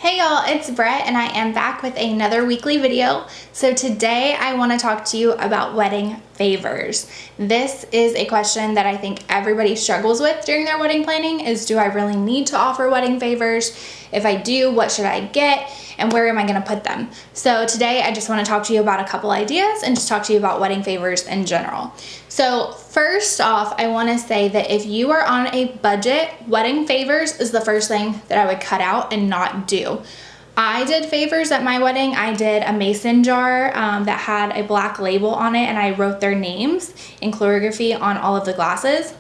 Hey y'all, it's Brett and I am back with another weekly video. So today I want to talk to you about wedding favors. This is a question that I think everybody struggles with during their wedding planning is, do I really need to offer wedding favors? If I do, what should I get? And where am I going to put them? So today I just want to talk to you about a couple ideas and just talk to you about wedding favors in general. So first off, I want to say that if you are on a budget, wedding favors is the first thing that I would cut out and not do. I did favors at my wedding. I did a mason jar that had a black label on it, and I wrote their names in calligraphy on all of the glasses.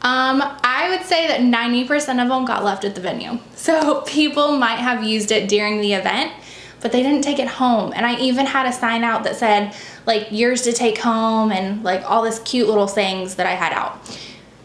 I would say that 90% of them got left at the venue. So people might have used it during the event, but they didn't take it home. And I even had a sign out that said like yours to take home and like all this cute little sayings that I had out.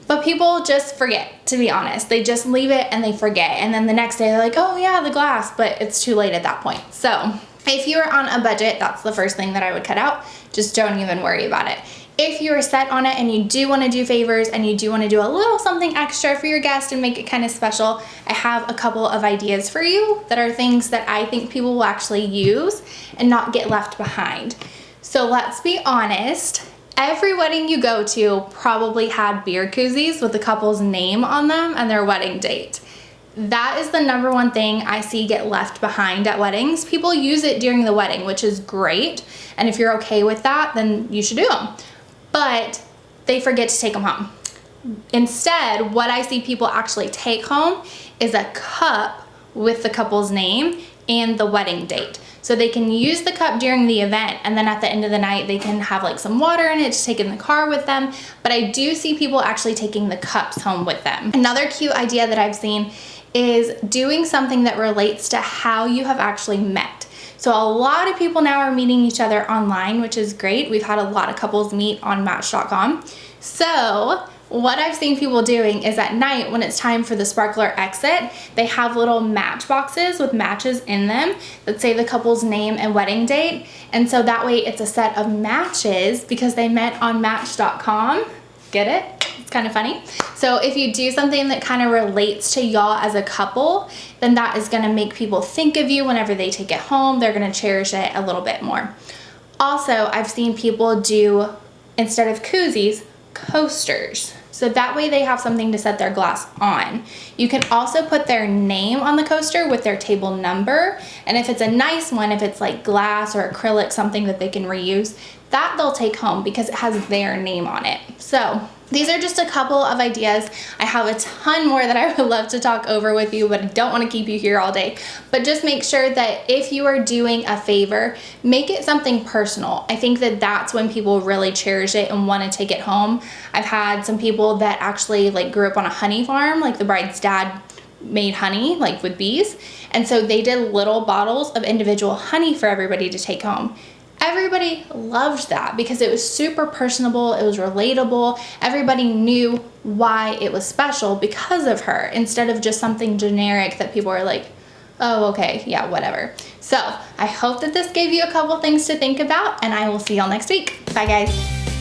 But people just forget, to be honest. They just leave it and they forget. And then the next day they're like, oh yeah, the glass, but it's too late at that point. So if you're on a budget, that's the first thing that I would cut out. Just don't even worry about it. If you're set on it and you do want to do favors and you do want to do a little something extra for your guest and make it kind of special, I have a couple of ideas for you that are things that I think people will actually use and not get left behind. So let's be honest, every wedding you go to probably had beer koozies with the couple's name on them and their wedding date. That is the number one thing I see get left behind at weddings. People use it during the wedding, which is great. And if you're okay with that, then you should do them. But they forget to take them home. Instead, what I see people actually take home is a cup with the couple's name and the wedding date. So they can use the cup during the event, and then at the end of the night, they can have like some water in it to take in the car with them. But I do see people actually taking the cups home with them. Another cute idea that I've seen is doing something that relates to how you have actually met. So a lot of people now are meeting each other online, which is great. We've had a lot of couples meet on Match.com. So what I've seen people doing is at night when it's time for the sparkler exit, they have little match boxes with matches in them that say the couple's name and wedding date. And so that way it's a set of matches because they met on Match.com. Get it? It's kind of funny. So if you do something that kind of relates to y'all as a couple, then that is going to make people think of you whenever they take it home. They're going to cherish it a little bit more. Also, I've seen people do, instead of koozies, coasters. So that way they have something to set their glass on. You can also put their name on the coaster with their table number. And if it's a nice one, if it's like glass or acrylic, something that they can reuse, that they'll take home because it has their name on it. So these are just a couple of ideas. I have a ton more that I would love to talk over with you, but I don't want to keep you here all day. But just make sure that if you are doing a favor, make it something personal. I think that that's when people really cherish it and want to take it home. I've had some people that actually like grew up on a honey farm, like the bride's dad made honey like with bees. And so they did little bottles of individual honey for everybody to take home. Everybody loved that because it was super personable, it was relatable, everybody knew why it was special because of her, instead of just something generic that people are like, oh, okay, yeah, whatever. So I hope that this gave you a couple things to think about, and I will see y'all next week. Bye, guys.